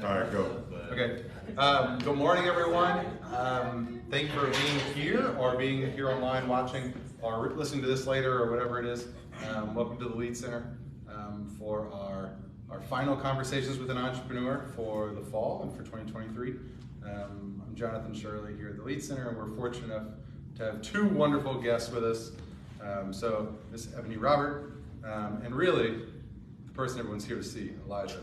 that. All right, go. Okay. Good morning, everyone. Thank you for being here or being here online watching or listening to this later or whatever it is. Welcome to the Lead Center for our final conversations with an entrepreneur for the fall and for 2023. I'm Jonathan Shirley here at the Lead Center, and we're fortunate enough to have two wonderful guests with us. So Miss Ebony Robert, and really the person everyone's here to see, Elijah.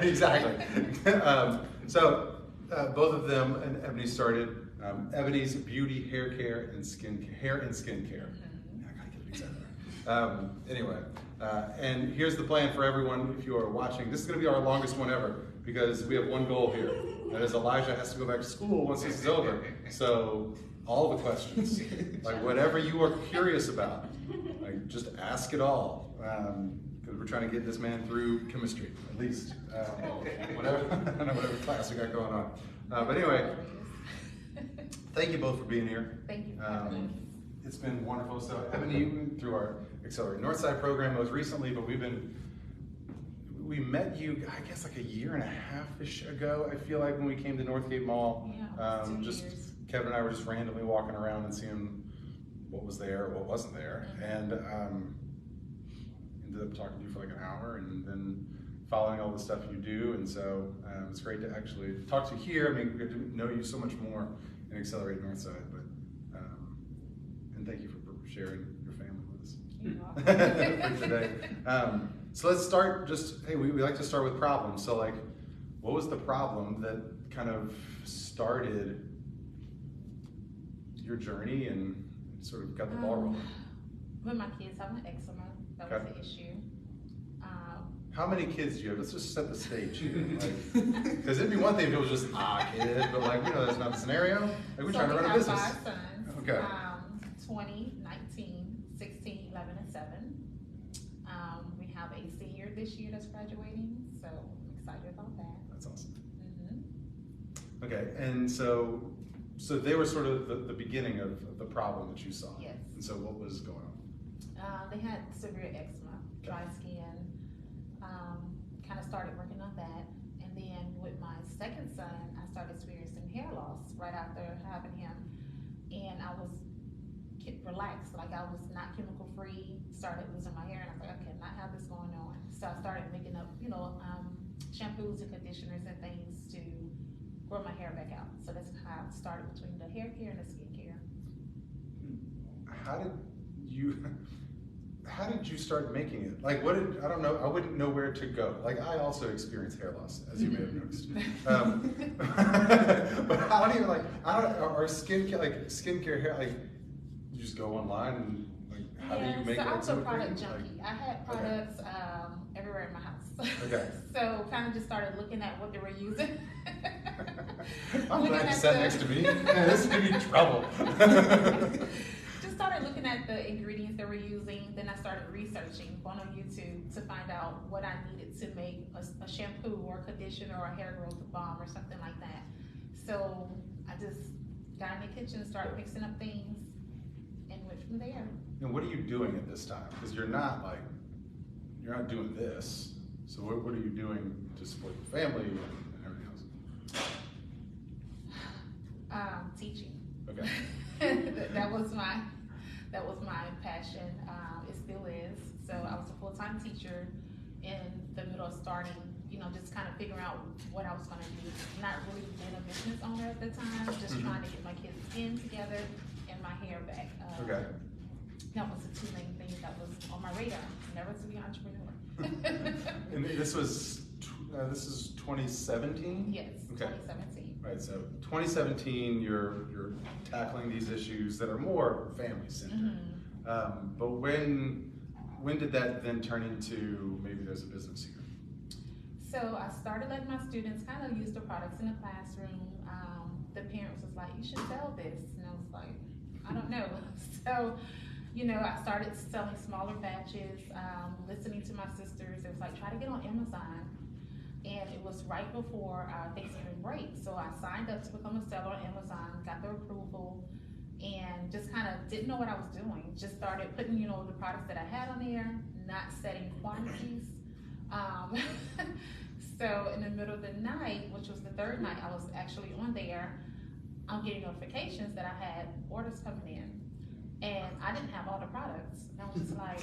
Exactly. So both of them and Ebony started Ebony's Beauty, Hair Care, and Skin Care. I gotta get these out there. Anyway, and here's the plan for everyone. If you are watching, this is going to be our longest one ever because we have one goal here. That is, Elijah has to go back to school once this is over. So all the questions, like whatever you are curious about, like just ask it all. Because we're trying to get this man through chemistry, at least. Whatever, I don't know, whatever class we got going on. But anyway, thank you both for being here. Thank you for having us. It's been wonderful. So Ebony, you went through our Accelerate Northside program most recently, but we met you, I guess, like a year and a half-ish ago, I feel like, when we came to Northgate Mall. Yeah, 2 years. Kevin and I were just randomly walking around and seeing what was there, what wasn't there. And ended up talking to you for like an hour and then following all the stuff you do. And so it's great to actually talk to you here. I mean, we get to know you so much more in Accelerate Northside, but and thank you for sharing your family with us for today. So let's start hey, we like to start with problems. So like, what was the problem that kind of started your journey and sort of got the ball rolling? With my kids having eczema, that was the issue. How many kids do you have? Let's just set the stage here. Because it'd be one thing if it was just kid, but like, you know, that's not the scenario. Like, we're trying to run a business. So we have 5 sons. Okay. 20, 19, 16, 11, and 7. We have a senior this year that's graduating, so I'm excited about that. That's awesome. Okay, and so they were sort of the beginning of the problem that you saw. Yes. And so what was going on? They had severe eczema, dry skin. Kind of started working on that, and then with my second son, I started experiencing hair loss right after having him, and I was relaxed, like I was not chemical free, started losing my hair, and I was like, I cannot have this going on. So I started making up, shampoos and conditioners and things to grow my hair back out. So that's how it started between the hair care and the skin care. How did you start making it? Like, I don't know, I wouldn't know where to go. Like, I also experienced hair loss, as you may have noticed. But how do you, or skincare hair, like, you just go online and, like, how do you make it? So I was a product junkie. I had products everywhere in my house. Okay. So kind of just started looking at what they were using. I'm glad you sat next to me. This is gonna be trouble. Started looking at the ingredients they were using, then I started researching, going on YouTube to find out what I needed to make a shampoo or a conditioner or a hair growth balm or something like that. So I just got in the kitchen, started mixing up things, and went from there. And what are you doing at this time? Because you're not doing this. So what are you doing to support your family and everything else? Teaching. Okay. That was my passion. It still is. So I was a full-time teacher in the middle of starting, just kind of figuring out what I was going to do. Not really being a business owner at the time, just trying to get my kids' skin together and my hair back. Okay. That was the 2 main things that was on my radar. Never to be an entrepreneur. And this is 2017? Yes, okay. 2017. Right, so 2017, you're tackling these issues that are more family-centered. But when did that then turn into maybe there's a business here? So I started letting my students kind of use the products in the classroom. The parents was like, you should sell this. And I was like, I don't know. So, I started selling smaller batches, listening to my sisters. It was like, try to get on Amazon. And it was right before Thanksgiving break. So I signed up to become a seller on Amazon, got the approval, and just kind of didn't know what I was doing. Just started putting, the products that I had on there, not setting quantities, Um, so in the middle of the night, which was the third night I was actually on there, I'm getting notifications that I had orders coming in, and I didn't have all the products. And I was just like,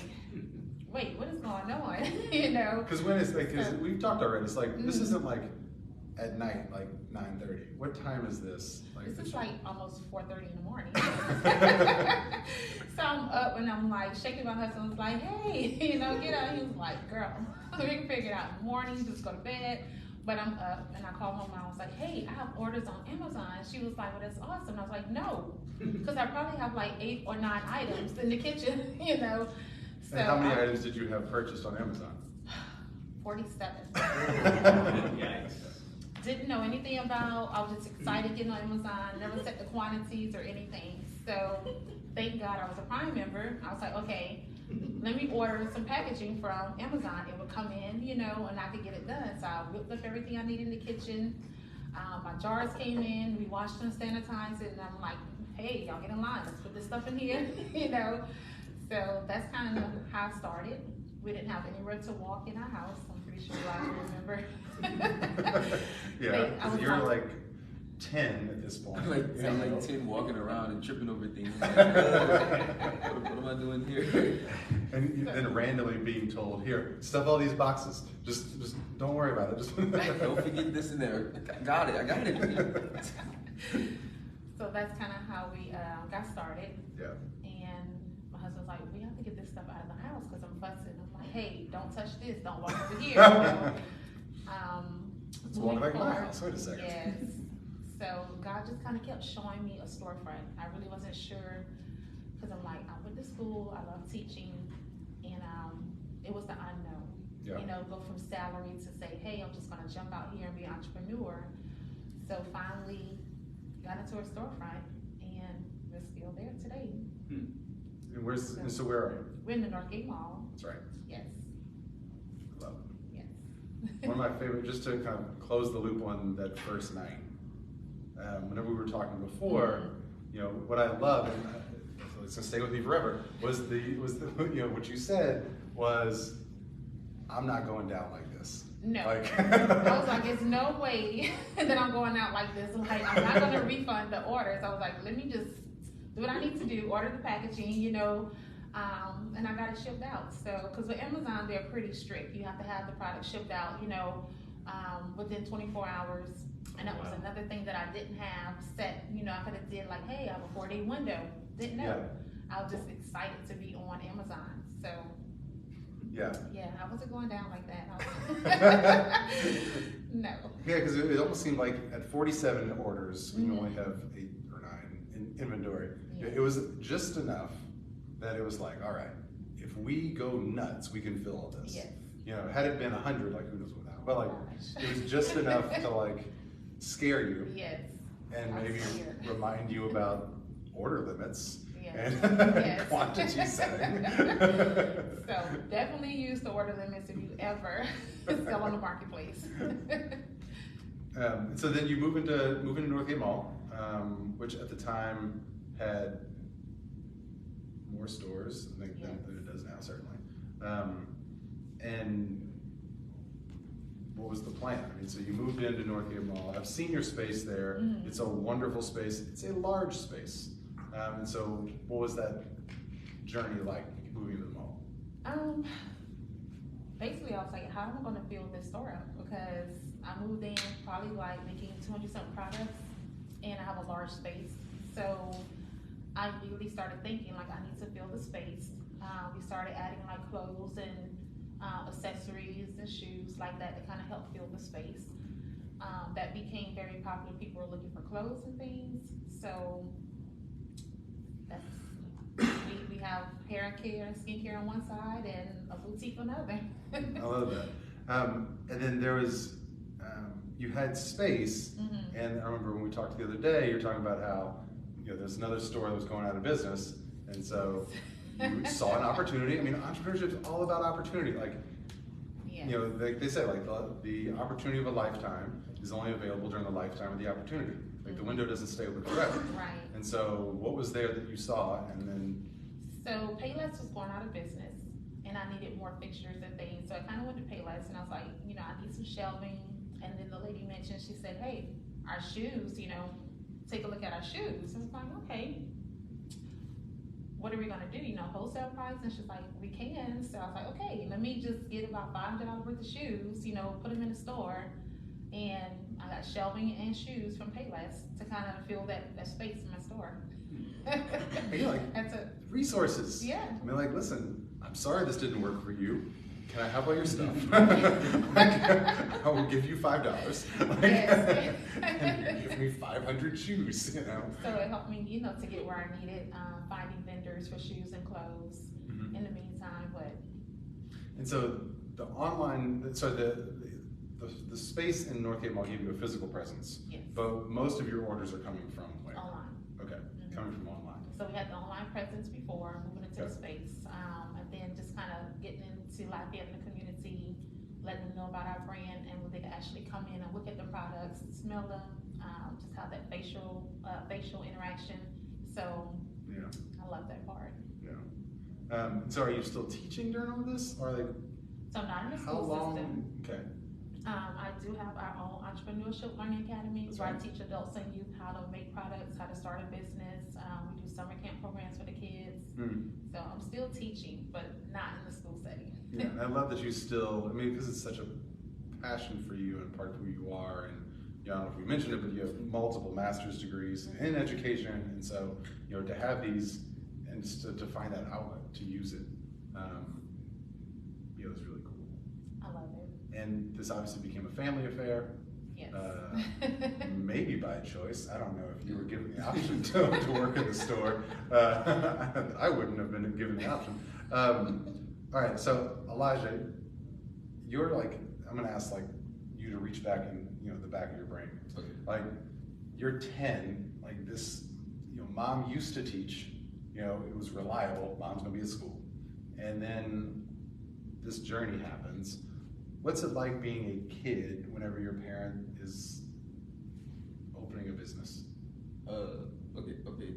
wait, what is going on? You know? Because when it's like, because we've talked already, it's like, this isn't like at night, like 9:30. What time is this? Like, this is like almost 4:30 in the morning. So I'm up and I'm like shaking my husband. I was like, hey, you know, get up. He was like, girl, we can figure it out in the morning, just go to bed. But I'm up and I called my mom. I was like, hey, I have orders on Amazon. She was like, well, that's awesome. I was like, no, because I probably have like 8 or 9 items in the kitchen, you know. So and how many items did you have purchased on Amazon? 47. Yikes. Didn't know anything about, I was just excited getting on Amazon, never set the quantities or anything. So thank God I was a Prime member. I was like, okay, let me order some packaging from Amazon. It would come in, you know, and I could get it done. So I whipped up everything I needed in the kitchen. My jars came in, we washed them, sanitized it, and I'm like, hey, y'all get in line, let's put this stuff in here, you know. So that's kind of how it started. We didn't have anywhere to walk in our house. I'm pretty sure I remember. Yeah, because you're like 10 at this point. I'm like 10 walking around and tripping over things. Like, what am I doing here? And then randomly being told, here, stuff all these boxes. Just don't worry about it. Just Don't forget this in there. I got it. So that's kind of how we got started. Yeah. And my husband's like, we have to get this stuff out of the house because I'm fussing. I'm like, hey, don't touch this. Don't walk over here. It's walking like my house. Wait a second. Yes. So God just kind of kept showing me a storefront. I really wasn't sure because I'm like, I went to school. I love teaching. And it was the unknown. Yeah. You know, go from salary to say, hey, I'm just going to jump out here and be an entrepreneur. So finally got into a storefront and we're still there today. And so where are you? We're in the Northgate Mall. That's right. Yes. Love it. Yes. One of my favorite, just to kind of close the loop on that first night. Whenever we were talking before, you know, what I love, and it's gonna stay with me forever, was the you know, what you said was, I'm not going down like this. No. Like, I was like, there's no way that I'm going out like this. Like, I'm not gonna refund the orders. I was like, let me just do what I need to do, order the packaging, you know, and I got it shipped out. So, because with Amazon, they're pretty strict. You have to have the product shipped out, you know, within 24 hours. And that was another thing that I didn't have set. You know, I could have did like, hey, I have a 4-day window. Didn't know. Yeah. I was just excited to be on Amazon. So, yeah. yeah, I wasn't going down like that. No. Yeah, because it almost seemed like at 47 orders, we can only have 8 or 9 in inventory. Yeah. It was just enough that it was like, all right, if we go nuts, we can fill all this. Yes. You know, had it been 100, like who knows what now? But like, Gosh. it was just enough to like scare you Yes. and I was maybe scared. remind you about order limits Yes. and Yes. quantity setting. So definitely use the order limits if you ever sell on the marketplace. So then you move into Northgate Mall, which at the time had more stores than it does now, certainly. And what was the plan? I mean, so you moved into Northgate Mall. I've seen your space there. Mm-hmm. It's a wonderful space. It's a large space. And so what was that journey like, moving to the mall? Basically, I was like, how am I going to fill this store up? Because I moved in probably like making 200-something products, and I have a large space. So I really started thinking like I need to fill the space. We started adding like clothes and accessories and shoes like that to kind of help fill the space. That became very popular. People were looking for clothes and things. So that's, we have hair care and skincare on one side and a boutique on the other. I love that. And then there was, you had space, and I remember when we talked the other day, you're talking about how, you know, there's another store that was going out of business, and so you saw an opportunity. I mean, entrepreneurship is all about opportunity. Like, Yes. you know, they say like the opportunity of a lifetime is only available during the lifetime of the opportunity. Like the window doesn't stay open forever. Right. And so what was there that you saw, and then? So Payless was going out of business, and and I needed more fixtures and things. So I kind of went to Payless, and I was like, you know, I need some shelving. And then the lady mentioned, she said, hey, our shoes, you know, take a look at our shoes. I was like, okay, what are we gonna do? You know, wholesale price? And she's like, we can. So I was like, okay, let me just get about $500 worth of shoes, you know, put them in the store. And I got shelving and shoes from Payless to kind of fill that space in my store. You're like, That's it. resources. Yeah. I mean, like, listen, I'm sorry this didn't work for you. Can I have all your stuff? Like, I will give you $5. Like, Yes. and you give me 500 shoes, you know? So it helped me, you know, to get where I needed, finding vendors for shoes and clothes in the meantime, but. And so the online, so the space in Northgate Mall gave you a physical presence. Yes. But most of your orders are coming from where? Online. Okay, coming from online. So we had the online presence before, moving into the space, and then just kind of getting into Lafayette in the community, letting them know about our brand, and they could actually come in and look at the products, smell them, just have that facial interaction. So Yeah. I love that part. Yeah. So are you still teaching during all this, or like? So not in the How school long? system. Okay. I do have our own entrepreneurship learning academy That's where right. I teach adults and youth how to make products, how to start a business. We do summer camp programs for the kids. So I'm still teaching, but not in the school setting. Yeah, and I love that you still, I mean, because it's such a passion for you and part of who you are, and you know, I don't know if we mentioned it, but you have multiple master's degrees in education, and so, you know, to have these and just to find that outlet to use it, you know, is really cool. I love it. And this obviously became a family affair. Yes. Maybe by choice. I don't know if you were given the option to work in the store. I wouldn't have been given the option. All right, so Elijah, you're like, I'm gonna ask like you to reach back in, you know, the back of your brain. Okay. Like, you're 10, like this, you know, mom used to teach, you know, it was reliable, mom's gonna be at school. And then this journey happens. What's it like being a kid whenever your parent is opening a business? Okay.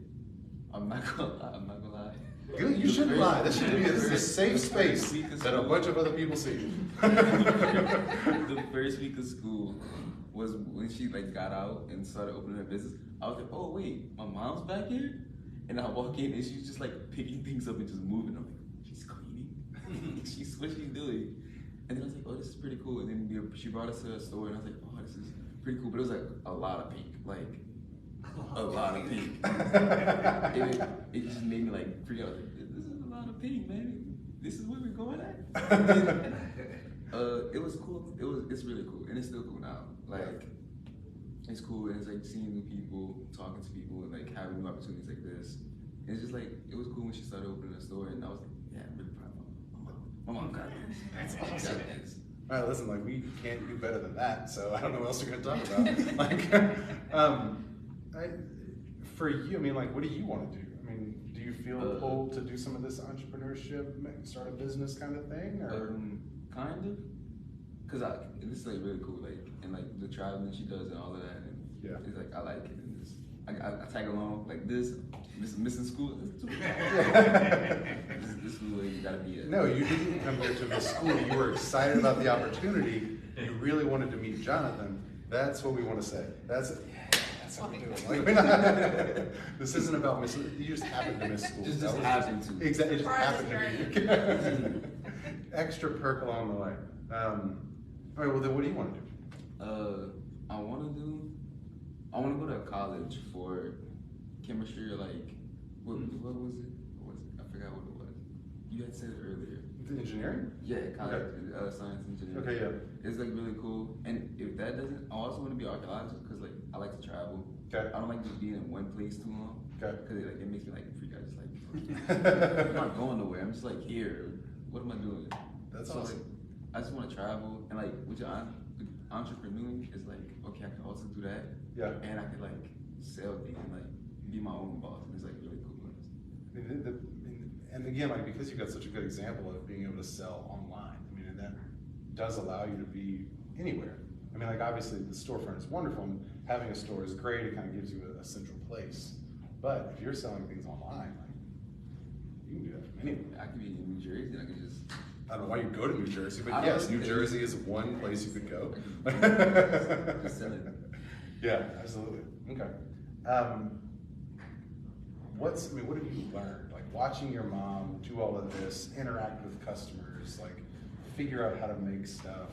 I'm not gonna lie. Good, you shouldn't lie. This should be a safe space that a bunch of other people see. The first week of school was when she like got out and started opening her business. I was like, oh wait, my mom's back here? And I walk in and she's just like picking things up and just moving. I'm like, she's cleaning? What she's doing? And then I was like, oh, this is pretty cool. And then she brought us to a store and I was like, oh, this is pretty cool. But it was like a lot of pink, like a lot of pink. And it just made me like freak out. I was like, this is a lot of pink, man. This is where we're going at? It was cool. It's really cool. And it's still cool now. Like, it's cool. And it's like seeing new people, talking to people, and like having new opportunities like this. And it's just like, it was cool when she started opening the store. And I was like, yeah, I'm really proud of my mom got this. That's awesome. All right, listen, like we can't do better than that, so I don't know what else you're gonna talk about. Like, for you, I mean, like, what do you want to do? I mean, do you feel pulled to do some of this entrepreneurship, start a business kind of thing, or? Kind of, cause this is like really cool, like, and like the traveling she does and all of that, and yeah, it's like I like it. And this, I tag along like this missing school. This is where you gotta be at. No, you didn't come here to the school. You were excited about the opportunity. You really wanted to meet Jonathan. That's what we want to say. That's what we're doing. Like, this isn't about missing. You just happened to miss school. Just happened to. Exactly. It just happened to be. Extra perk along the way. All right. Well, then, what do you want to do? I want to go to college for chemistry or like what was it? I forgot what it was. You had said it earlier. Engineering? Yeah, college, Okay. Science engineering. Okay, yeah. It's like really cool. And if that doesn't, I also want to be archaeologist because like I like to travel. Okay. I don't like just being in one place too long. Okay. Because it makes me like freak out. Just like I'm not going nowhere. I'm just like here. What am I doing? That's so, awesome. Like, I just want to travel and like with your entrepreneuring is like okay, I can also do that. Yeah. And I could like sell things and like be my own boss. And it's like really cool. And again, like because you got such a good example of being able to sell online, I mean, and that does allow you to be anywhere. I mean, like obviously the storefront is wonderful, and having a store is great. It kind of gives you a central place. But if you're selling things online, like You can do that from anywhere. I could be in New Jersey and I could just. I don't know why you go to New Jersey, but I yes, don't New know. Jersey is one place you could go. Just sell it. Yeah, absolutely. Okay. What have you learned? Like watching your mom do all of this, interact with customers, like figure out how to make stuff.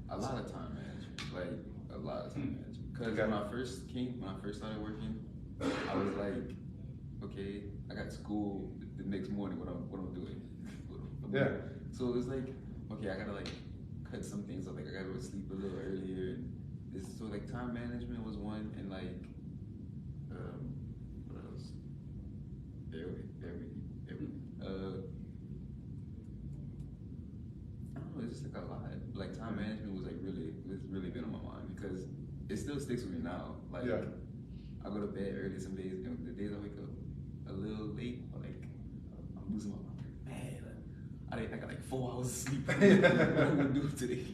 A lot of time management, like a lot of time management. Because Okay. when I first started working, I was like, okay, I got school the next morning. What I'm doing? Yeah. So it was like, okay, I gotta like cut some things up. Like I gotta go to sleep a little earlier. And so like time management was one, and like what else? I don't know. It's just like a lot. Like time management was really been on my mind because it still sticks with me now. Like Yeah. I go to bed early some days, and the days I wake up a little late, or like I'm losing my mind. Man, I got like 4 hours of sleep. What am I gonna do today?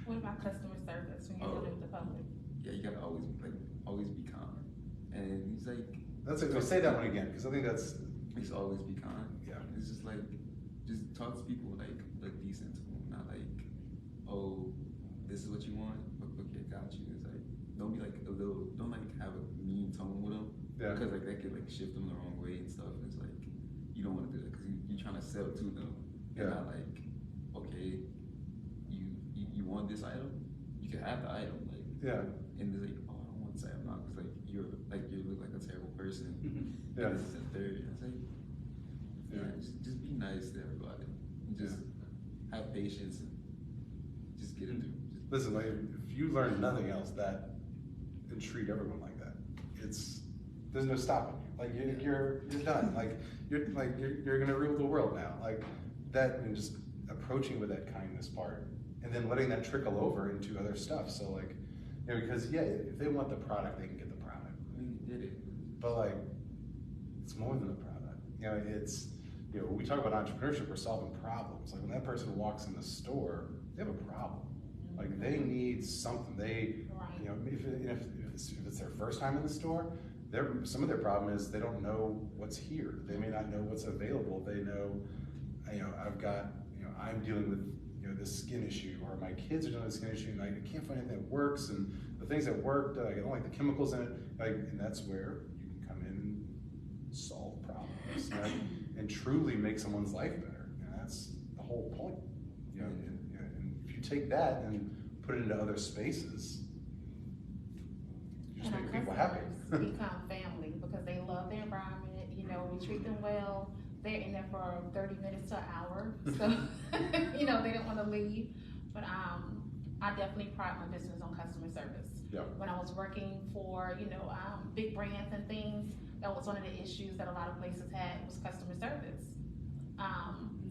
What about customer service when you're dealing with the public? Yeah, you gotta always be calm. And he's like, That's it. Say that one again, because I think that's. he's always be calm. Yeah. It's just like, just talk to people like decent to them, not like, oh, this is what you want. Okay, got you. It's like, don't be like don't like have a mean tone with them. Yeah. Because like that could like shift them the wrong way and stuff. It's like, you don't want to do that because you're trying to sell to them. Yeah. And not like, okay, you want this item, you can have the item. Like, Yeah. and they're like, oh, I don't want to say I'm not, because you look like a terrible person. Yeah. And this is a third. And it's like, yeah, just be nice to everybody. And just have patience and just get it through. Listen, like if you learn nothing else, that and treat everyone like that, there's no stopping you. Like you're done. Like you're gonna rule the world now. Like that, and just approaching with that kindness part, and then letting that trickle over into other stuff. So like, because if they want the product, they can get the product. I mean, you did it. But like, it's more than a product. It's we talk about entrepreneurship, we're solving problems. Like when that person walks in the store, they have a problem. Like they need something. They, if it's their first time in the store, some of their problem is they don't know what's here. They may not know what's available. They know, I'm dealing with this skin issue, or my kids are dealing with a skin issue, and I can't find anything that works. And the things that worked, I don't like the chemicals in it. And that's where you can come in and solve problems, and truly make someone's life better. That's the whole point. And if you take that and put it into other spaces, you just make people happy. Become family because they love their environment. We treat them well. They're in there for 30 minutes to an hour, so they don't want to leave. But I definitely pride my business on customer service. Yeah. When I was working for big brands and things, that was one of the issues that a lot of places had was customer service.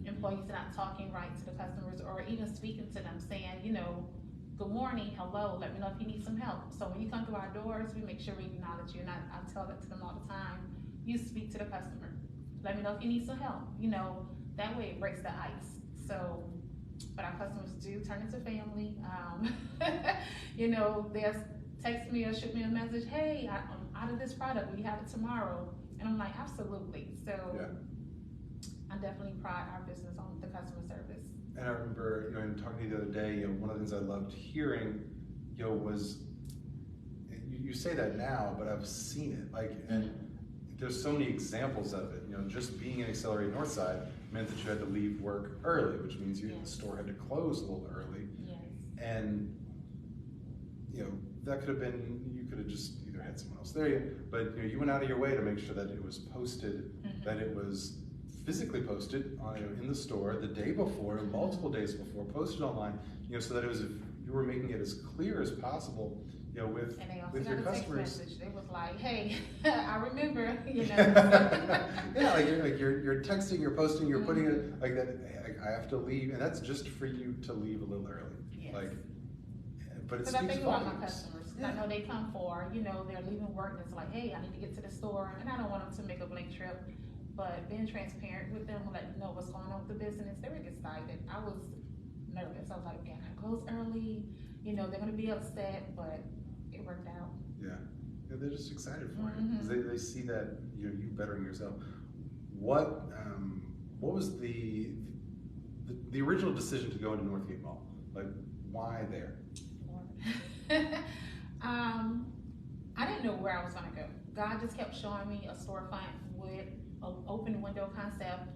Employees not talking right to the customers, or even speaking to them, saying, good morning, hello, let me know if you need some help. So when you come through our doors, we make sure we acknowledge you, and I tell that to them all the time. You speak to the customer. Let me know if you need some help. That way it breaks the ice. So, but our customers do turn into family. They'll text me or shoot me a message, hey, I'm out of this product, will you have it tomorrow? And I'm like, absolutely. So I definitely pride our business on the customer service. And I remember, in talking to you the other day, one of the things I loved hearing, was, you say that now, but I've seen it, and there's so many examples of it. Just being in Accelerate Northside meant that you had to leave work early, which means the store had to close a little early. Yes. And, that could have been, you could have just either had someone else there, but you went out of your way to make sure that it was posted, that it was physically posted in the store the day before, multiple days before, posted online, so that it was, you were making it as clear as possible, with your customers. Message. They was like, hey, I remember, Yeah, you're texting, you're posting, you're putting it like that. I have to leave, and that's just for you to leave a little early. Yes. But it's. Because I think about my customers. Yeah. I know they come for, they're leaving work, and it's like, hey, I need to get to the store, and I don't want them to make a blank trip. But being transparent with them, let them know what's going on with the business, they were excited. I was nervous. I was like, yeah, I gotta close early. They're gonna be upset, but it worked out. Yeah, they're just excited for you because they see that you bettering yourself. what was the original decision to go into Northgate Mall? Like, why there? I didn't know where I was gonna go. God just kept showing me a storefront with an open window concept,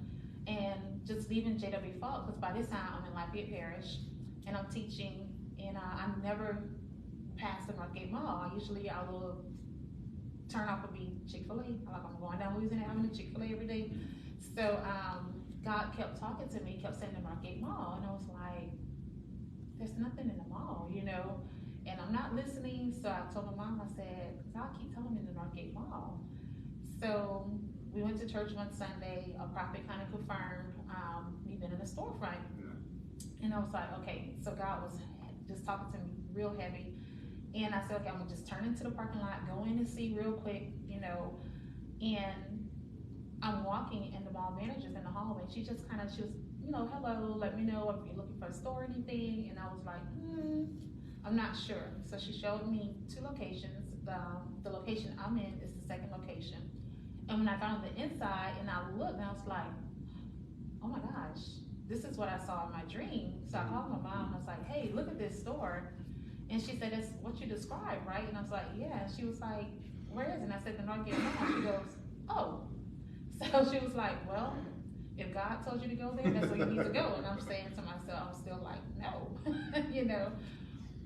and just leaving JW Falk, because by this time I'm in Lafayette Parish and I'm teaching, and I never passed the Northgate Mall. Usually I will turn off and be Chick-fil-A. I'm going down Louisiana Avenue, Chick-fil-A every day. So God kept talking to me, kept saying the Northgate Mall, and I was like, there's nothing in the mall, you know? And I'm not listening, so I told my mom, I said, God keep telling me the Northgate Mall. So we went to church one Sunday, a prophet kind of confirmed me being in the storefront. And I was like, okay, so God was just talking to me real heavy. And I said, okay, I'm gonna just turn into the parking lot, go in and see real quick, you know. And I'm walking, and the mall manager's in the hallway. She was, you know, hello, let me know if you're looking for a store or anything. And I was like, I'm not sure. So she showed me 2 locations. The location I'm in is the second location. And when I got on the inside and I looked, and I was like, oh my gosh, this is what I saw in my dream. So I called my mom. I was like, hey, look at this store. And she said, that's what you described, right? And I was like, yeah. And she was like, where is it? And I said, the Northgate Mall. She goes, oh. So she was like, well, if God told you to go there, that's where you need to go. And I'm saying to myself, I'm still like, no, you know.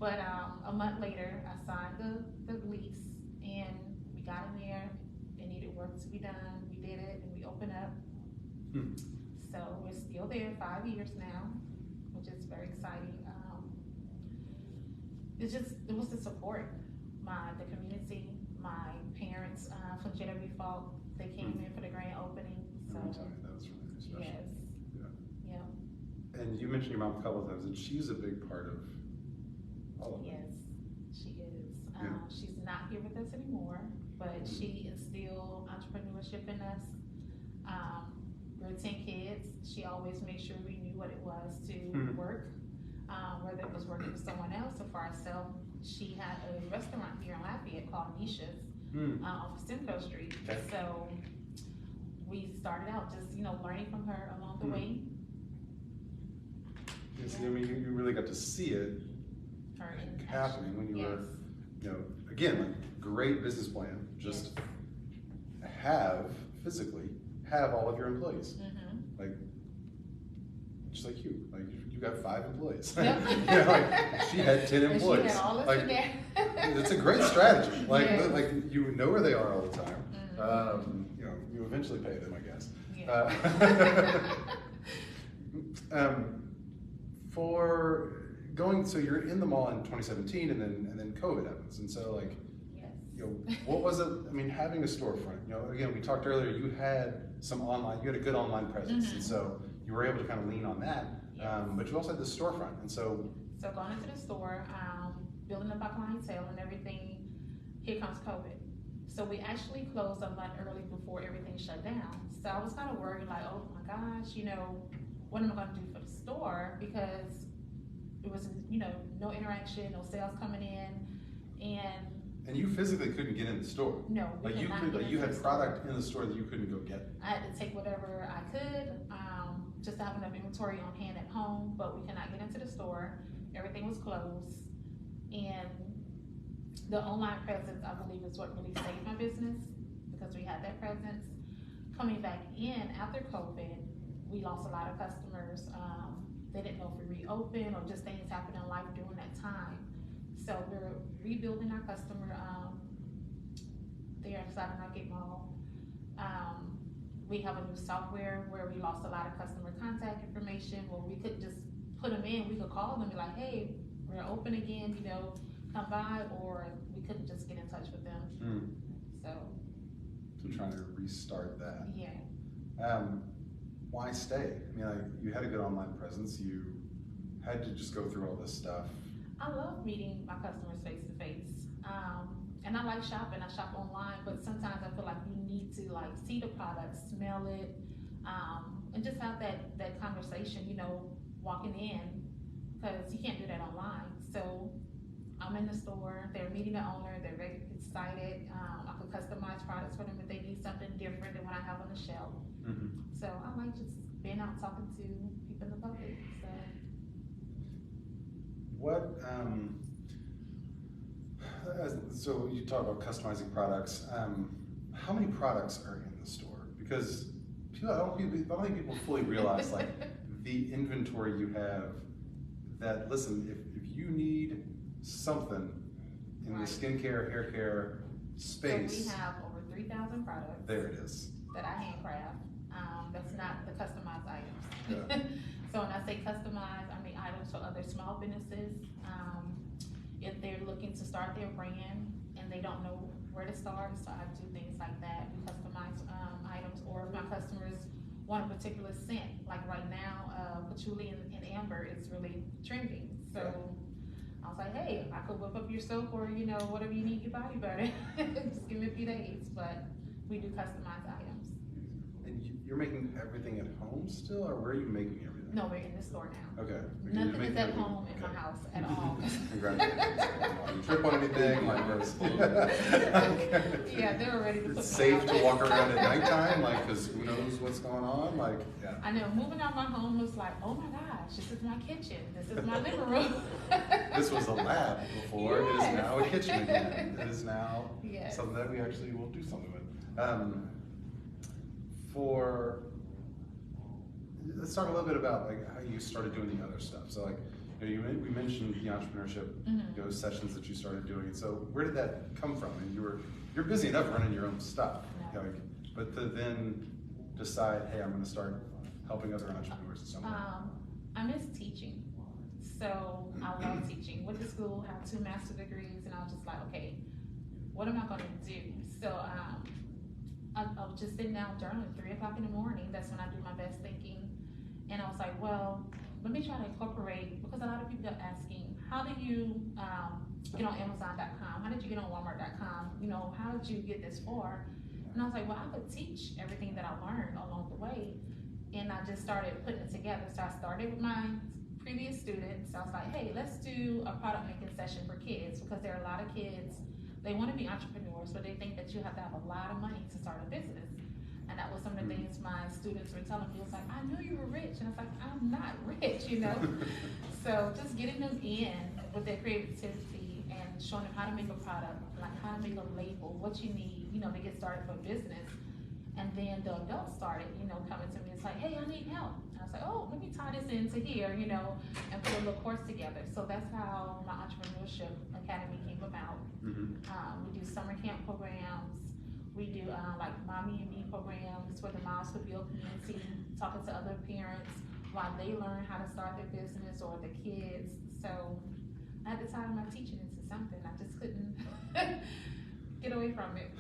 But a month later, I signed the lease, and we got in there. It needed work to be done. We did it, and we opened up. So we're still there 5 years now, which is very exciting. It was the support, the community, my parents from JW Falk. They came in for the grand opening. So That was really special. yes, yeah. And you mentioned your mom a couple of times, and she's a big part of all of it. Yes, she is. Yeah. She's not here with us anymore, but she instilled entrepreneurship in us. We're 10 kids. She always made sure we knew what it was to work, whether it was working for someone else or for ourselves. She had a restaurant here in Lafayette called Nisha's off Simcoe Street. Okay. So we started out just, you know, learning from her along the way. Yes, I mean, you really got to see it happening when you were, you know, again, like, great business plan, just physically have all of your employees. Like, just like you got 5 employees. Yep. You know, like, she had 10 employees. And she had all this like, there. it's a great strategy. Like, Yes. like you know where they are all the time. You know, you eventually pay them, I guess. For going, so you're in the mall in 2017, and then COVID happens, and so like, you know, what was it? I mean, having a storefront. You know, again, we talked earlier. You had you had a good online presence, and so you were able to kind of lean on that. But you also had the storefront, and so. So going into the store, building up our clientele and everything, here comes COVID. So we actually closed a month early before everything shut down. So I was kind of worried, like, oh my gosh, you know, what am I going to do for the store? Because it was, you know, no interaction, no sales coming in, and you physically couldn't get in the store. No, like you could, like you had product in the store that you couldn't go get. I had to take whatever I could, just to have enough inventory on hand at home, but we could not get into the store. Everything was closed, and the online presence, I believe, is what really saved my business, because we had that presence. Coming back in after COVID, we lost a lot of customers. They didn't know if we reopened, or just things happened in life during that time. So we're rebuilding our customer there inside of Northgate Mall. We have a new software where we lost a lot of customer contact information, where we could just put them in. We could call them and be like, hey, we're open again, you know, come by, or we couldn't just get in touch with them. So trying to restart that. Yeah. Why stay? I mean, like, you had a good online presence. You had to just go through all this stuff. I love meeting my customers face to face. And I like shopping. I shop online, but sometimes I feel like you need to like see the product, smell it, and just have that conversation, you know, walking in, because you can't do that online. So I'm in the store, they're meeting the owner, they're very excited. I could customize products for them if they need something different than what I have on the shelf. So I like just being out talking to people in the public. So what, so you talk about customizing products. How many products are in the store? Because I don't think people fully realize like the inventory you have. That listen, if you need something in the skincare, hair care space, so we have over 3,000 products. There it is. That I handcraft. That's not the customized items. Yeah. So when I say customized, I mean items for other small businesses. If they're looking to start their brand and they don't know where to start, so I do things like that. We customize items, or if my customers want a particular scent, like right now, patchouli and amber is really trending. So I was like, hey, I could whip up your soap or whatever you need your body butter. Just give me a few days, but we do customized items. And you're making everything at home still, or where are you making everything? No, we're in the store now. Okay. Nothing is at home in my house at all. Congratulations. You trip on anything like this? Yeah, they're ready to put me It's safe out. to walk around at nighttime, like, because who knows what's going on? Like, yeah. I know, moving out my home was like, oh my gosh, this is my kitchen, this is my living room. This was a lab before, It Yes. is now a kitchen again. It is now Yes. something that we actually will do something with. Let's talk a little bit about like how you started doing the other stuff. So like, we mentioned the entrepreneurship sessions that you started doing. So where did that come from? And you're busy enough running your own stuff, but to then decide, hey, I'm going to start helping other entrepreneurs in some way. I miss teaching, so I love teaching. Went to school, have 2 master's degrees, and I was just like, okay, what am I going to do? So I was just sitting down journaling 3 o'clock in the morning. That's when I do my best thinking. And I was like, well, let me try to incorporate, because a lot of people are asking, how did you get on Amazon.com? How did you get on Walmart.com? How did you get this far? And I was like, well, I could teach everything that I learned along the way. And I just started putting it together. So I started with my previous students. I was like, hey, let's do a product making session for kids, because there are a lot of kids, they want to be entrepreneurs, but they think that you have to have a lot of money to start a business. And that was some of the things my students were telling me. It was like, I knew you were rich. And I was like, I'm not rich, So just getting them in with their creativity and showing them how to make a product, like how to make a label, what you need, to get started for business. And then the adults started, coming to me. It's like, hey, I need help. And I was like, oh, let me tie this into here, and put a little course together. So that's how my Entrepreneurship Academy came about. We do summer camp programs. We do like Mommy and Me programs where the moms could build community, talking to other parents while they learn how to start their business, or the kids. So I had to tie my teaching into something. I just couldn't get away from it.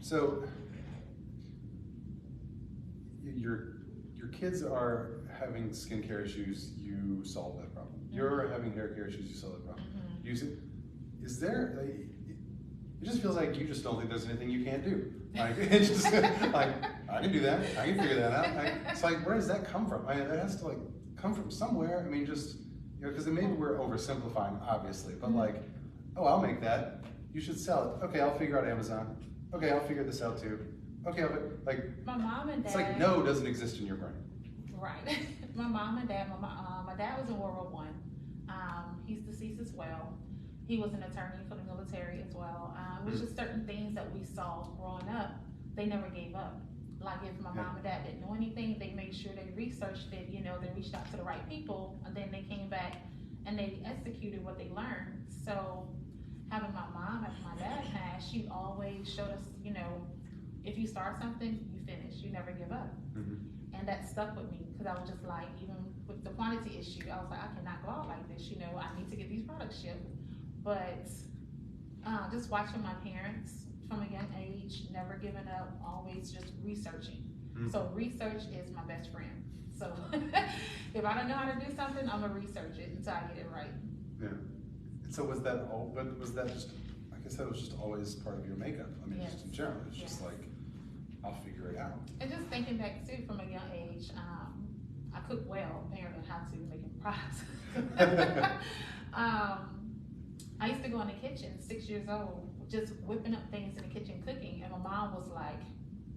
So your kids are having skincare issues, you solve that problem. You're having hair care issues, you solve that problem. Is there, it just feels like you just don't think there's anything you can't do. Like, it's just like, I can do that, I can figure that out. It's like, where does that come from? That has to like come from somewhere. I mean, just, because maybe we're oversimplifying, obviously, but like, oh, I'll make that. You should sell it. Okay, I'll figure out Amazon. Okay, I'll figure this out too. Okay, like, my mom and dad. It's like no doesn't exist in your brain. Right. My mom and dad. My dad was in World War I. He's deceased as well. He was an attorney for the military as well. It was just certain things that we saw growing up. They never gave up. Like if my mom and dad didn't know anything, they made sure they researched it. They reached out to the right people, and then they came back and they executed what they learned. So having my mom after my dad passed, she always showed us, if you start something, you finish. You never give up. And that stuck with me, because I was just like, even with the quantity issue, I was like, I cannot go out like this. I need to get these products shipped. But just watching my parents from a young age, never giving up, always just researching. So research is my best friend. So if I don't know how to do something, I'm gonna research it until I get it right. Yeah. So was that all? But was that just? I guess that was just always part of your makeup. I mean, just in general, it's just like, I'll figure it out. And just thinking back too, from a young age, I cook well, apparently how to making products. I used to go in the kitchen, 6 years old, just whipping up things in the kitchen, cooking, and my mom was like,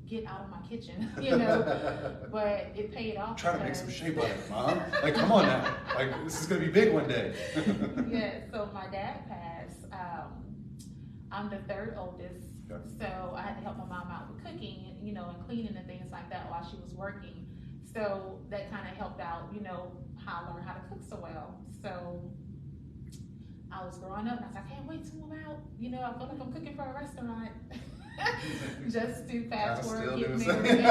"Get out of my kitchen," you know. But it paid off. Trying to make some shape out of it, Mom. Like, come on now. Like, this is gonna be big one day. Yeah. So my dad passed. I'm the third oldest, Okay. so I had to help my mom out with cooking, you know, and cleaning and things like that while she was working. So that kind of helped out, you know, how I learned how to cook so well. So I was growing up and I was like, I can't wait to move out. You know, I feel like I'm cooking for a restaurant. Just to fast forward, get married.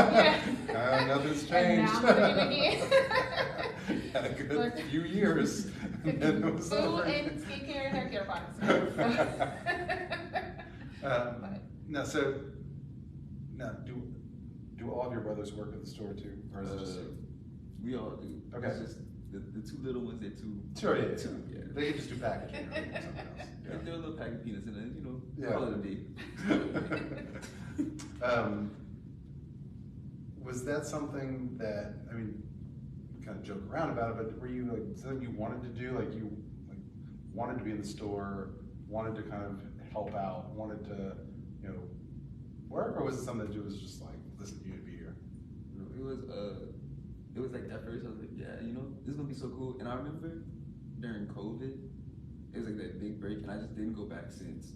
Yeah. Nothing's changed. And now I'm cooking again. Had a good few years. And then it was Food over. and skincare and hair care products. Now, do all of your brothers work at the store too, or is it just you? We all do. Okay. It's just the two little ones, they're two. Sure, yeah. Two, yeah. They can just do packaging or something else. Yeah. They're a little pack of peanuts and then, you know, Yeah. call it a day. Was that something that, I mean, you kind of joke around about it, but were you like something you wanted to do? Like you wanted to be in the store, wanted to kind of help out, wanted to, you know, work, or was it something that you was just like, listen, you need to be here? It was like at first I was like, yeah, you know, this is gonna be so cool. And I remember during COVID, it was like that big break, and I just didn't go back since.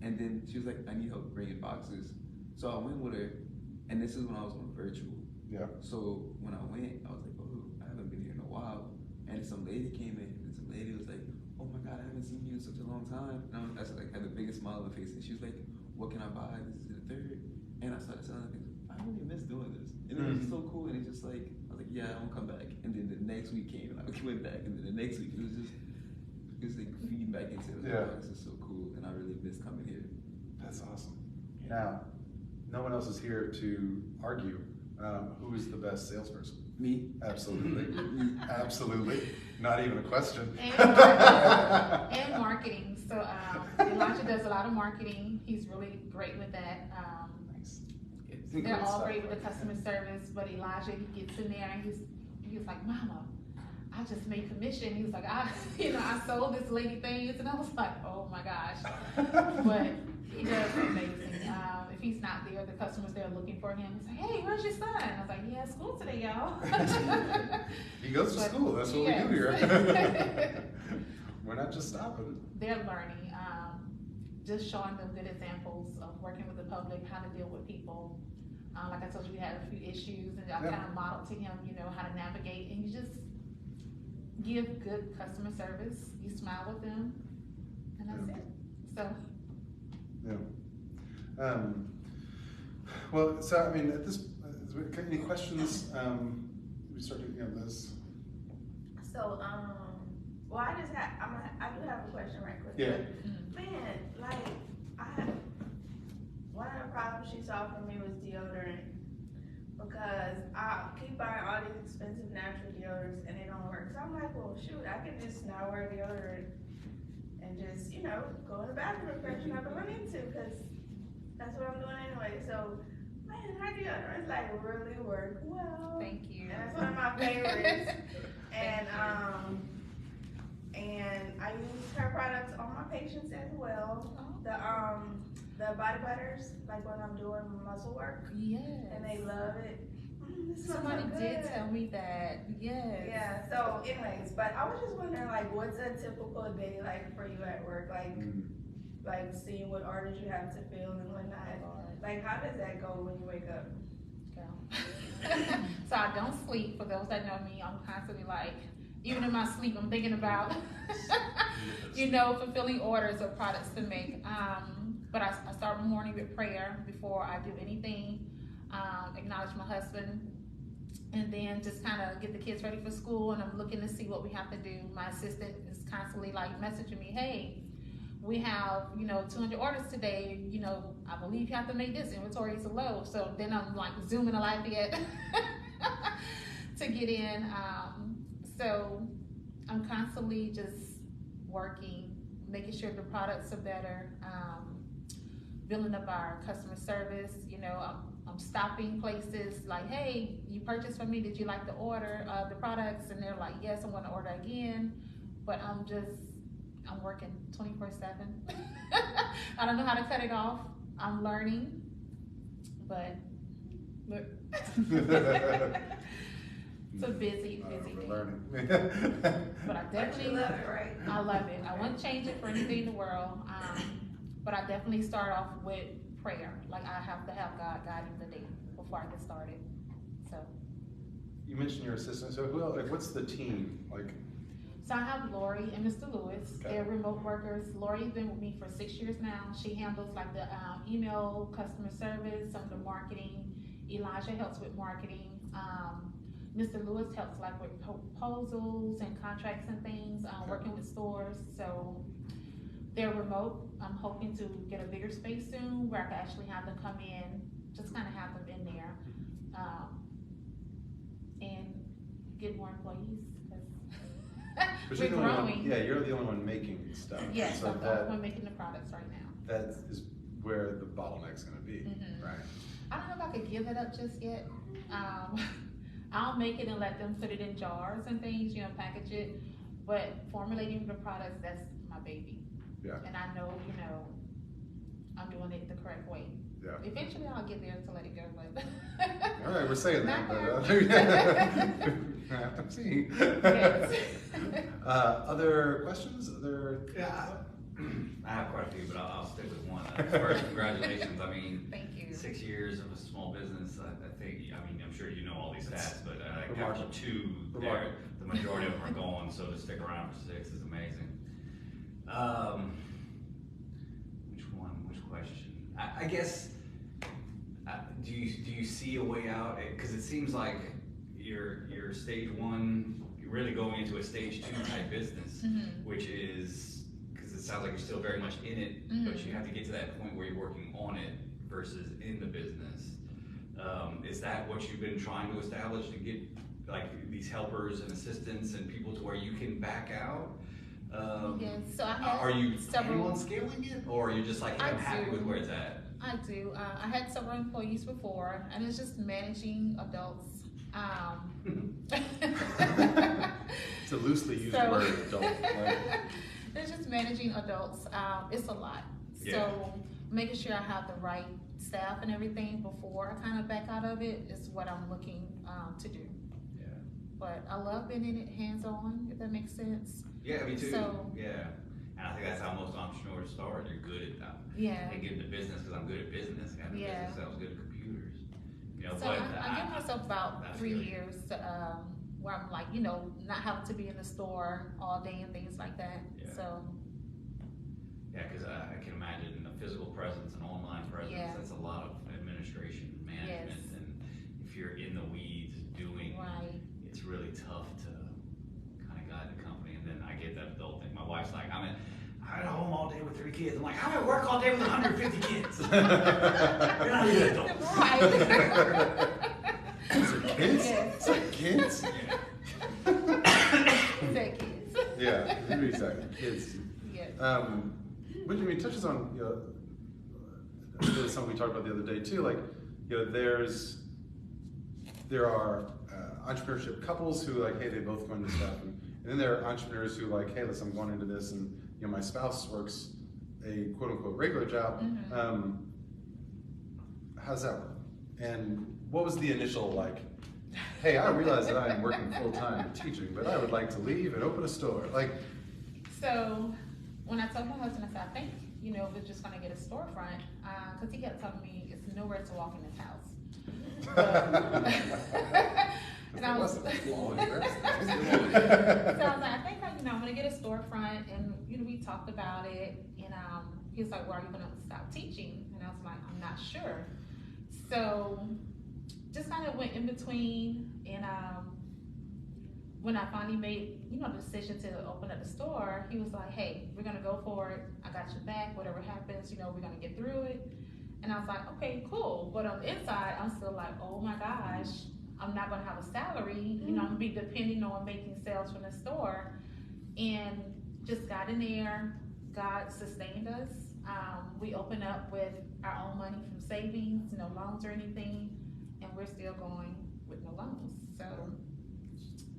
And then she was like, I need help bringing boxes. So I went with her, and this is when I was on virtual. Yeah. So when I went, I was like, oh, I haven't been here in a while. And some lady came in, and some lady was like, oh my God, I haven't seen you in such a long time. And I was like, had the biggest smile on my face, and she was like, what can I buy? This is the third. And I started selling things. I really miss doing this. And it was so cool, and it's just like, I was like, yeah, I'm gonna come back. And then the next week came, and I went back, and then the next week, it was like feeding back into it. Yeah. Like, oh, this is so cool, and I really miss coming here. That's awesome. Now, no one else is here to argue who is the best salesperson. Me? Absolutely. Absolutely. Not even a question. And marketing. So Elijah does a lot of marketing. He's really great with that. Nice. They're all great with the customer service, but Elijah, he gets in there and he's like, Mama, I just made commission. He was like, I sold this lady things, and I was like, oh my gosh. But he does amazing. If he's not there, the customers there looking for him. He's like, hey, where's your son? I was like, he has school today, y'all. He goes to school. That's what we do here. We're not just stopping. They're learning. Just showing them good examples of working with the public, how to deal with people. Like I told you, we had a few issues, and I kind of modeled to him, you know, how to navigate, and you just give good customer service. You smile with them, and that's it. So. Yeah. Well, so I mean, at this, any questions? We started, this. So, well, I just have, I do have a question right quick. Yeah. Man, like, one of the problems she saw for me was deodorant, because I keep buying all these expensive natural deodorants and they don't work. So I'm like, well, shoot, I can just not wear deodorant and just, you know, go in the bathroom and freshen up if I need to, because that's what I'm doing anyway. So, man, her deodorants like really work well. Thank you. And that's one of my favorites. And I use her products on my patients as well. The body butters, like when I'm doing muscle work. Yes. And they love it. This smells Somebody so did good. tell me that. Yes. Yeah, so anyways, but I was just wondering, like, what's a typical day like for you at work? Like seeing what orders you have to fill and whatnot. Like, how does that go when you wake up? So I don't sleep. For those that know me, I'm constantly like, even in my sleep, I'm thinking about, fulfilling orders or products to make. But I start the morning with prayer before I do anything. Acknowledge my husband, and then just kind of get the kids ready for school. And I'm looking to see what we have to do. My assistant is constantly like messaging me, hey, we have, 200 orders today. I believe you have to make this. Inventory is low. So then I'm like zooming to Lafayette to get in. So I'm constantly just working, making sure the products are better, building up our customer service. I'm stopping places like, hey, you purchased from me. Did you like the order of the products? And they're like, yes, I want to order again. But I'm working 24/7. I don't know how to cut it off. I'm learning, but it's a busy We're thing. learning. But I But definitely you love it, right? I love it. I wouldn't change it for anything in the world. But I definitely start off with prayer. Like I have to have God guiding the day before I get started. So. You mentioned your assistant. So who else, like, what's the team like? So I have Lori and Mr. Lewis. Okay. They're remote workers. Lori's been with me for 6 years now. She handles like the email, customer service, some of the marketing. Elijah helps with marketing. Mr. Lewis helps like with proposals and contracts and things, working with stores. So they're remote. I'm hoping to get a bigger space soon where I can actually have them come in, just kind of have them in there, and get more employees. But We're you're the only growing. one, yeah, you're the only one making stuff. Yes, So I'm the only one making the products right now. that is where the bottleneck's going to be, Mhm. right? I don't know if I could give it up just yet. I'll make it and let them put it in jars and things, you know, package it. But formulating the products, that's my baby. Yeah. And I know, you know, I'm doing it the correct way. Yeah. Eventually I'll get there to let it go, but. All right, we're saying that, Not but I'm seeing. Yes. Other questions? Yeah, I have quite a few, but I'll stick with one. First, congratulations. I mean, Thank you. 6 years of a small business. I think. I mean, I'm sure you know all these stats, but Remarkable. after 2 there, Remarkable. the majority of them are gone. So to stick around for 6 is amazing. Which one? Which question? I guess. Do you see a way out? Because it seems like you're stage 1. You're really going into a stage 2 type business, Mhm. which is because it sounds like you're still very much in it, Mhm. but you have to get to that point where you're working on it versus in the business. Is that what you've been trying to establish to get like these helpers and assistants and people to where you can back out? Yes, so I had Are you planning several. on scaling it, or are you just like, hey, I'm I happy do. with where it's at? I do. I had several employees before, and it's just managing adults. It's a loosely used So- word, adult. Like, It's just managing adults. It's a lot. Yeah. So making sure I have the right staff and everything before I kind of back out of it is what I'm looking to do. Yeah. But I love being in it hands-on, if that makes sense. Yeah, me too. So- Yeah. And I think that's how most entrepreneurs start. You're good at that. Yeah. They get into business because I'm good at business. I got into Yeah. business because I was good at computers. You know, So but I give myself about that's 3 good. years where I'm like, you know, not having to be in the store all day and things like that. Yeah. So Yeah, because I can imagine a physical presence, an online presence. Yeah. That's a lot of administration, management, Yes. and if you're in the weeds doing, right. it's really tough to kind of guide the company. And then I get that adult thing. My wife's like, I'm at home all day with 3 kids. I'm like, I'm at work all day with 150 kids. You're not even an adult. Right. is it kids? Yes. Is it kids? Said kids. Yeah, exactly. Kids. Yes. Which I mean touches on, you know, this is something we talked about the other day too. Like, you know, there are entrepreneurship couples who like, hey, they both go into stuff, and then there are entrepreneurs who like, hey, listen, I'm going into this, and you know, my spouse works a quote unquote regular job. Mhm. How does that work? And what was the initial like? Hey, I realize that I am working full time teaching, but I would like to leave and open a store. Like, So when I told my husband, I said, I think, you know, we're just gonna get a storefront, because he kept telling me it's nowhere to walk in this house. And I was, so I was like, I think, you know, I'm gonna get a storefront, and you know, we talked about it, and he was like, well, are you gonna stop teaching? And I was like, I'm not sure. So just kind of went in between, and when I finally made, you know, the decision to open up the store, he was like, hey, we're gonna go for it. I got your back. Whatever happens, you know, we're gonna get through it. And I was like, okay, cool. But on the inside, I'm still like, oh my gosh, I'm not gonna have a salary. You know, I'm gonna be depending on making sales from the store. And just got in there. God sustained us. We opened up with our own money from savings, no loans or anything, and we're still going with no loans. So,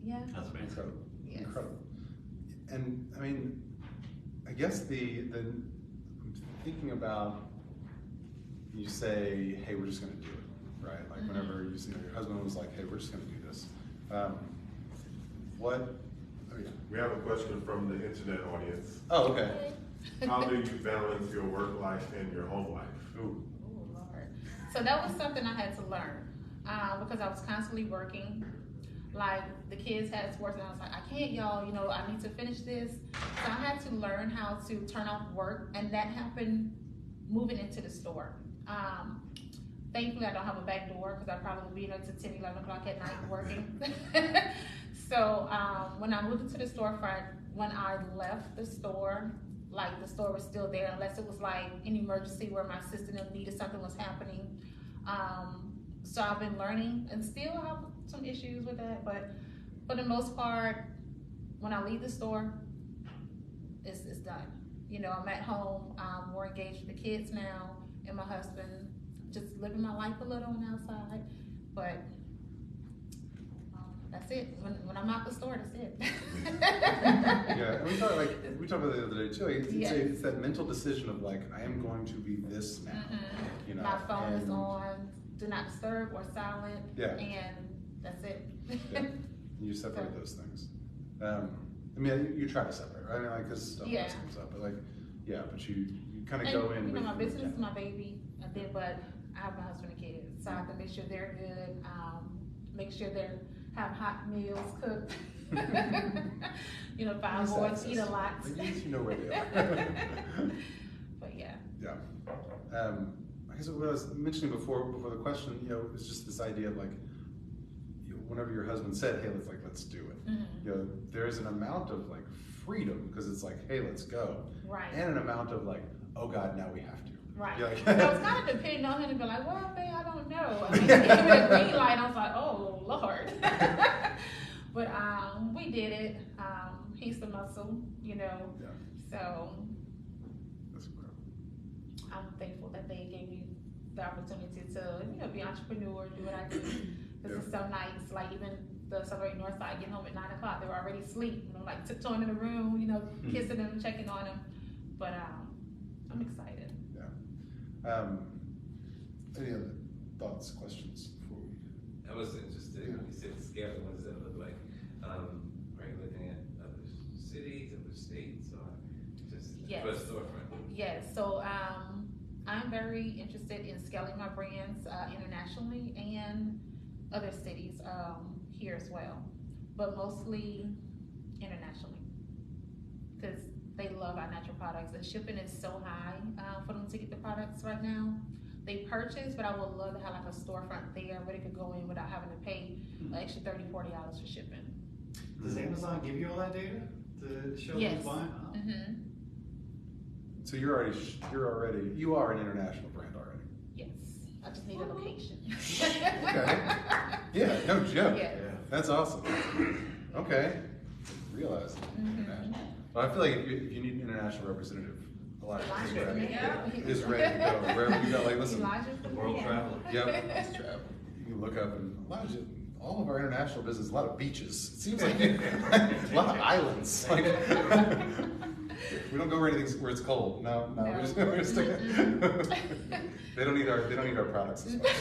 yeah. That's amazing. incredible, Yes. incredible. And I mean, guess I'm thinking about, you say, hey, we're just gonna do it, right? Like whenever you see your husband was like, hey, we're just gonna do this. What? Oh yeah. We have a question from the internet audience. Oh, okay. How do you balance your work life and your home life? Ooh. Oh, Lord. So that was something I had to learn because I was constantly working. Like the kids had sports and I was like, I can't, y'all, you know, I need to finish this. So I had to learn how to turn off work, and that happened moving into the store. Thankfully, I don't have a back door because I'd probably be in there to 10, 11 o'clock at night working. So when I moved into the storefront, when I left the store, like the store was still there unless it was like an emergency where my sister needed something was happening. So I've been learning and still have some issues with that, but for the most part, when I leave the store, it's done. You know, I'm at home, I'm more engaged with the kids now and my husband, just living my life a little on the outside, but that's it. When I'm out the store, that's it. Yeah, and we talked about it the other day too. It's that mental decision of like, I am going to be this now. You know, my phone is on do not disturb or silent, and that's it. Yeah. You separate those things. I mean, you try to separate, right? I mean, like, because stuff else comes up, but like, but you kind of go in. You know, with, my business is my baby, and then, but I have my husband and kids, so I have to make sure they're good, make sure they have hot meals cooked. You know, 5 boys eat a lot. At least you know where they are. But yeah. Yeah. I guess what I was mentioning before the question, you know, it's just this idea of like, you know, whenever your husband said, "Hey, let's do it," you know, there's an amount of like freedom because it's like, "Hey, let's go," right? And an amount of like, "Oh God, now we have to." Right. Like, so it's kind of depending on him to be like, "Well, babe, I don't know." I mean, he gave me a green light. I was like, "Oh Lord." But we did it. He's the muscle, you know. Yeah. So that's incredible. I'm thankful that they gave me the opportunity to, you know, be an entrepreneur, do what I do. Because it's so nice. Like even the Suburban Northside, get home at 9 o'clock, they were already asleep. You know, like tiptoeing in the room, you know, kissing them, checking on them. But I'm excited. Yeah. Any other thoughts, questions before we? I was interested when you said scale. What does that look like? Are you looking at other cities, other states, or just for a storefront? Yes. So I'm very interested in scaling my brands internationally and other cities here as well, but mostly internationally because they love our natural products and shipping is so high for them to get the products right now. They purchase, but I would love to have like a storefront there where they could go in without having to pay an extra $30, $40 for shipping. Does Amazon give you all that data to show who's buying? Oh. So you are an international brand already. Yes, I just need a location. Okay. Yeah, no joke. Yes. Yeah. That's awesome. Okay. Realize it. But I feel like if you need an international representative, Elijah is ready to go. Wherever you go, like listen. The world traveler. Yep. Let's travel. You can look up and Elijah. All of our international business, a lot of beaches. It seems like a lot of islands. Like, we don't go where where it's cold. No. We're just they don't need our products as much.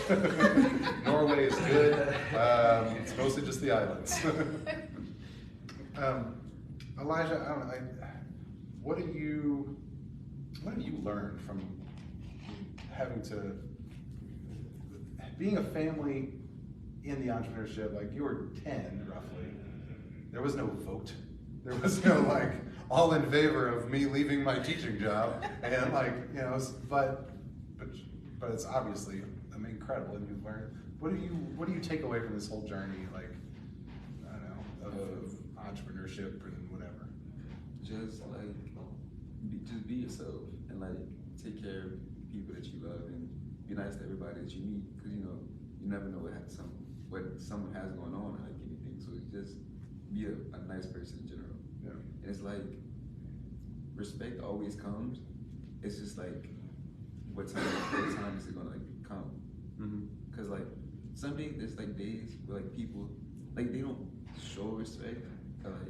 Norway is good. It's mostly just the islands. Elijah, I don't know. What have you learned from having to being a family? In the entrepreneurship, like you were 10 roughly, there was no vote. There was no like all in favor of me leaving my teaching job, and like you know, but it's obviously incredible, and you've learned. What do you take away from this whole journey, like I don't know, of entrepreneurship and whatever? Just be yourself and like take care of people that you love and be nice to everybody that you meet, because you know you never know what someone has going on or like anything. So just be a nice person in general. Yeah. And it's like respect always comes. It's just like what time is it gonna like come? Because like some days there's like days where like people like they don't show respect or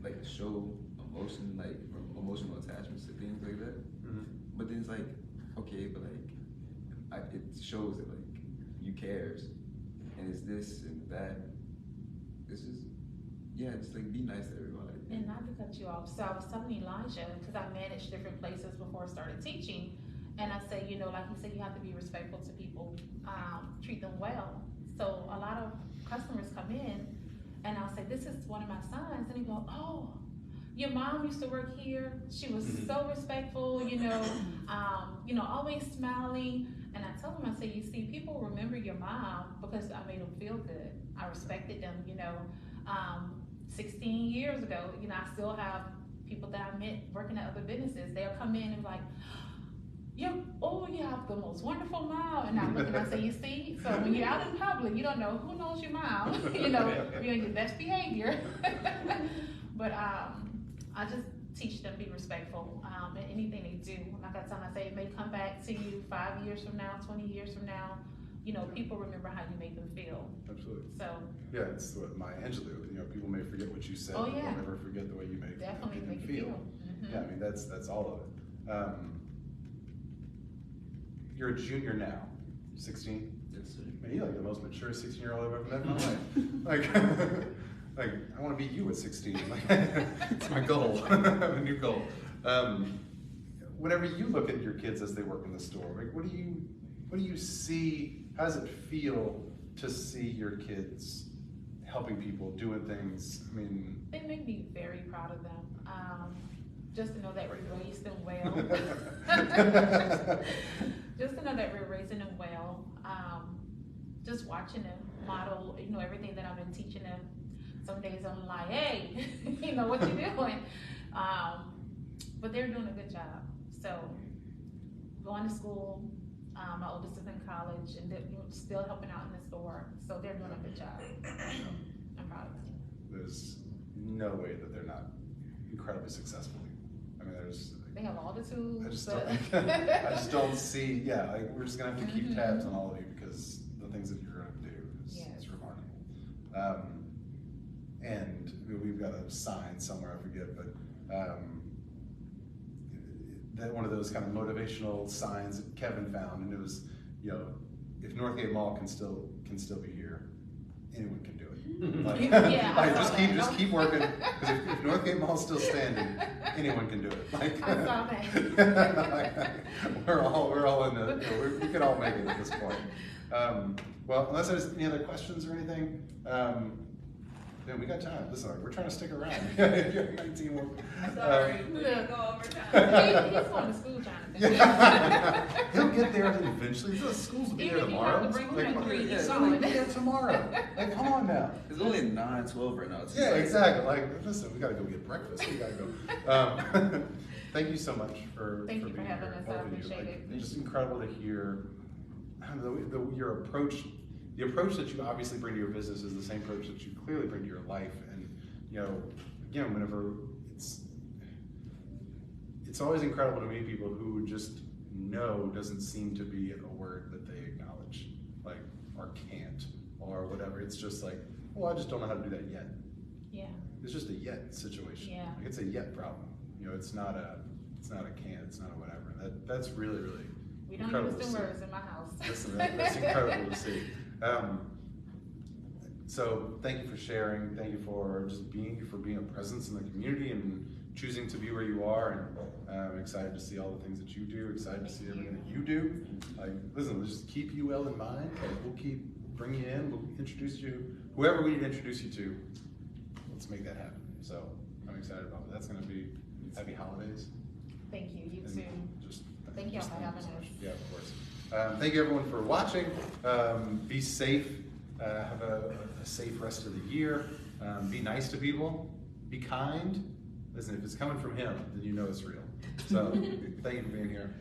like show emotion, like emotional attachment things like that. But then it's like, okay, but like, it shows that like you cares, and it's this and that. It's just, yeah, just like be nice to everybody. And not to cut you off, so I was telling Elijah, because I managed different places before I started teaching, and I say, you know, like you said, you have to be respectful to people, treat them well. So a lot of customers come in, and I'll say, this is one of my sons, and he go, oh, your mom used to work here. She was so respectful, you know, always smiling. And I tell them, I say, you see, people remember your mom because I made them feel good. I respected them, you know. 16 years ago, you know, I still have people that I met working at other businesses. They'll come in and be like, you have the most wonderful mom. And I look and I say, you see, so when you're out in public, you don't know who knows your mom. You know, you're in your best behavior. But I just teach them to be respectful in anything they do. Like I tell them, I say, it may come back to you 5 years from now, 20 years from now. You know, people remember how you make them feel. Absolutely. So. Yeah, it's what Maya Angelou, you know, people may forget what you said, but they'll never forget the way you make them feel. Yeah, I mean, that's all of it. You're a junior now, 16? Yes, sir. Man, you're like the most mature 16-year-old I've ever met in my life. Like, I want to be you at 16. Like, it's my goal. I have a new goal. Whenever you look at your kids as they work in the store, like, what do you see? How does it feel to see your kids helping people, doing things? I mean, they make me very proud of them. Just to know that we raised them well. Just to know that we're raising them well. Just watching them model, you know, everything that I've been teaching them. Some days I'm like, hey, you know, what you doing? But they're doing a good job. So going to school, my oldest is in college, and they're still helping out in the store. So they're doing a good job. I'm proud of them. There's no way that they're not incredibly successful. I mean, they have all the tools. I just don't see. Yeah, like, we're just gonna have to keep tabs on all of you because the things that you're gonna do is remarkable. And we've got a sign somewhere, I forget, but that one of those kind of motivational signs that Kevin found, and it was, you know, if Northgate Mall can still be here, anyone can do it. Like, just keep working. Because if Northgate Mall is still standing, anyone can do it. Like, I saw that. we're all in the. You know, we can all make it at this point. Well, unless there's any other questions or anything. Then we got time. Listen, we're trying to stick around. You're 19 more. Sorry, we're gonna go over time. He's going to school, Jonathan. Yeah. He'll get there eventually. The schools will be there tomorrow. He'll be there tomorrow. Like, come on now. It's only 9:12 right now. It's Yeah, exactly. Like, listen, we gotta go get breakfast. We gotta go. Thank you so much for Thank you being for having here. us. I appreciate it. It's just incredible to hear your approach. The approach that you obviously bring to your business is the same approach that you clearly bring to your life. And, you know, again, whenever it's always incredible to meet people who just no doesn't seem to be a word that they acknowledge, like, or can't, or whatever. It's just like, well, I just don't know how to do that yet. Yeah. It's just a yet situation. Yeah. Like, it's a yet problem. You know, it's not a can't, it's not a whatever. That's really, really we don't incredible use to the see. words in my house. Listen, that's incredible to see. So thank you for sharing. Thank you for just being a presence in the community and choosing to be where you are. And I'm excited to see all the things that you do. Excited to see everything that you do. Like, listen, let's just keep you well in mind. Like, we'll keep bringing you in. We'll introduce you, whoever we need to introduce you to. Let's make that happen. So I'm excited about it. That's going to be happy holidays. Thank you. You And too. just Thank you all for having us. Yeah, of course. Thank you everyone for watching. Be safe. Have a safe rest of the year. Be nice to people. Be kind. Listen, if it's coming from him, then you know it's real. So thank you for being here.